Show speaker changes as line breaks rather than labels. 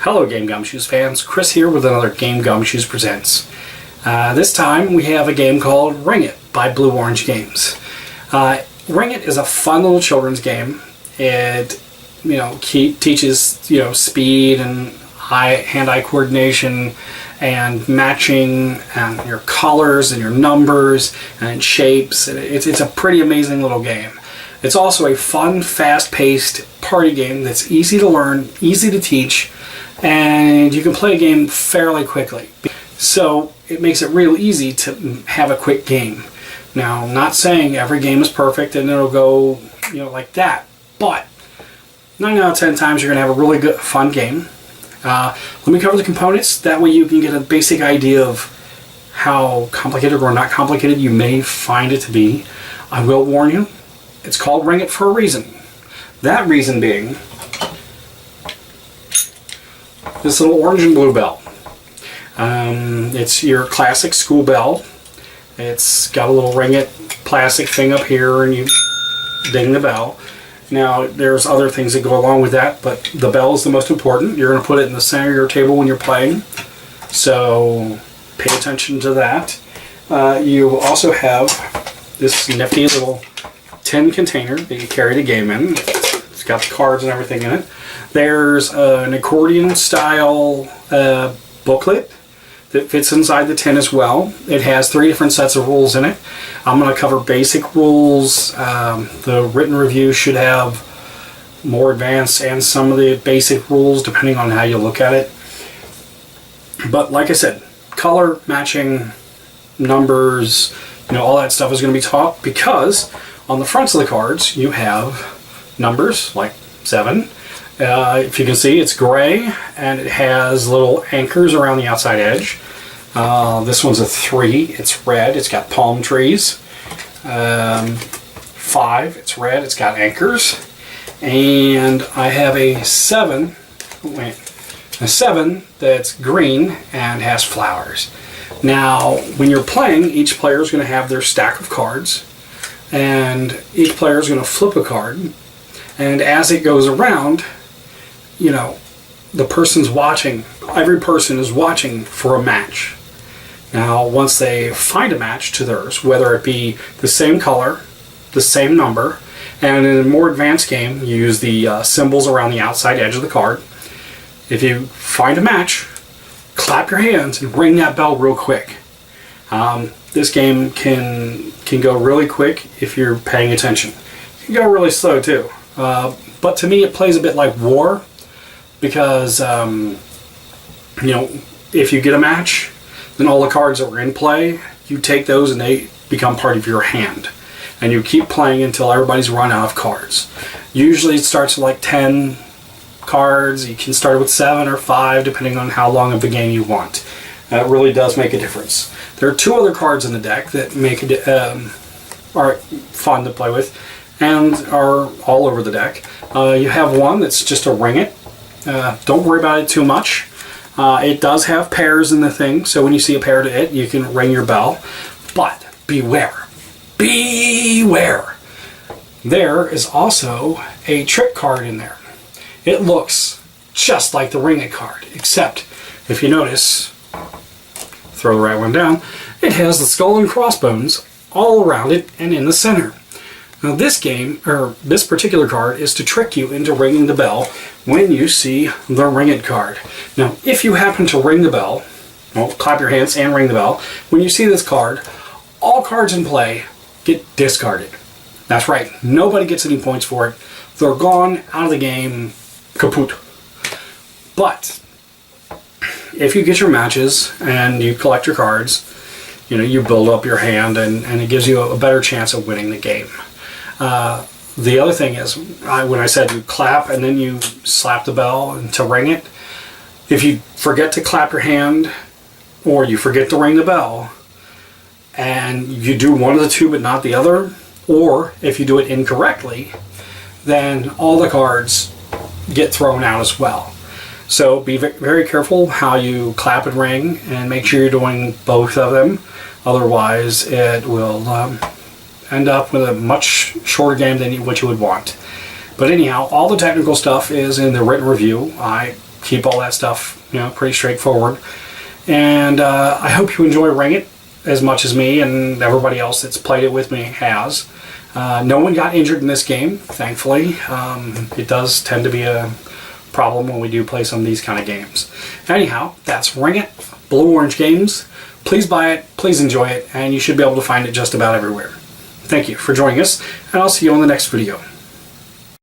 Hello Game Gumshoes fans, Chris here with another Game Gumshoes Presents. This time we have a game called Ring It by Blue Orange Games. Ring It is a fun little children's game. It teaches speed and hand-eye coordination and matching and your colors and your numbers and shapes. It's a pretty amazing little game. It's also a fun, fast-paced party game that's easy to learn, easy to teach, and you can play a game fairly quickly. So it makes it real easy to have a quick game. Now, I'm not saying every game is perfect and it'll go like that, but 9 out of 10 times you're going to have a really good, fun game. Let me cover the components, that way you can get a basic idea of how complicated or not complicated you may find it to be. I will warn you, it's called Ring It for a reason. That reason being this little orange and blue bell. It's your classic school bell. It's got a little Ring It plastic thing up here and you ding the bell. Now there's other things that go along with that, but the bell is the most important. You're going to put it in the center of your table when you're playing, so pay attention to that. You also have this nifty little tin container that you carry the game in. It's got the cards and everything in it. There's an accordion style booklet that fits inside the tin as well. It has 3 different sets of rules in it. I'm going to cover basic rules. The written review should have more advanced and some of the basic rules depending on how you look at it. But like I said, color matching, numbers, all that stuff is going to be taught, because on the fronts of the cards you have numbers like 7. If you can see, it's gray and it has little anchors around the outside edge. This one's a 3, it's red, it's got palm trees. 5, it's red, it's got anchors. And I have a 7, that's green and has flowers. Now, when you're playing, each player is going to have their stack of cards, and each player is going to flip a card, and as it goes around, the person's watching, every person is watching for a match. Now, once they find a match to theirs, whether it be the same color, the same number, and in a more advanced game, you use the symbols around the outside edge of the card. If you find a match, clap your hands and ring that bell real quick. This game can go really quick if you're paying attention. It can go really slow too. But to me, it plays a bit like war, because if you get a match, then all the cards that were in play, you take those and they become part of your hand, and you keep playing until everybody's run out of cards. Usually it starts with like 10 cards. You can start with 7 or 5 depending on how long of a game you want. It really does make a difference. There are 2 other cards in the deck that make are fun to play with and are all over the deck. You have one that's just a Ring It. Don't worry about it too much. It does have pairs in the thing, so when you see a pair to it, you can ring your bell. But beware. Beware! There is also a trick card in there. It looks just like the Ring It card, except if you notice, throw the right one down, it has the skull and crossbones all around it and in the center. Now this particular card is to trick you into ringing the bell when you see the Ring It card. Now if you happen to ring the bell, clap your hands and ring the bell, when you see this card, all cards in play get discarded. That's right, nobody gets any points for it. They're gone, out of the game, kaput. But if you get your matches and you collect your cards, you build up your hand and it gives you a better chance of winning the game. The other thing is, when I said you clap and then you slap the bell to ring it, if you forget to clap your hand or you forget to ring the bell and you do one of the 2 but not the other, or if you do it incorrectly, then all the cards get thrown out as well. So be very careful how you clap and ring, and make sure you're doing both of them. Otherwise, it will end up with a much shorter game than what you would want. But anyhow, all the technical stuff is in the written review. I keep all that stuff, pretty straightforward. And I hope you enjoy Ring It as much as me and everybody else that's played it with me has. No one got injured in this game, thankfully. It does tend to be a problem when we do play some of these kind of games. Anyhow, that's Ring It, Blue Orange Games. Please buy it, please enjoy it, and you should be able to find it just about everywhere. Thank you for joining us, and I'll see you on the next video.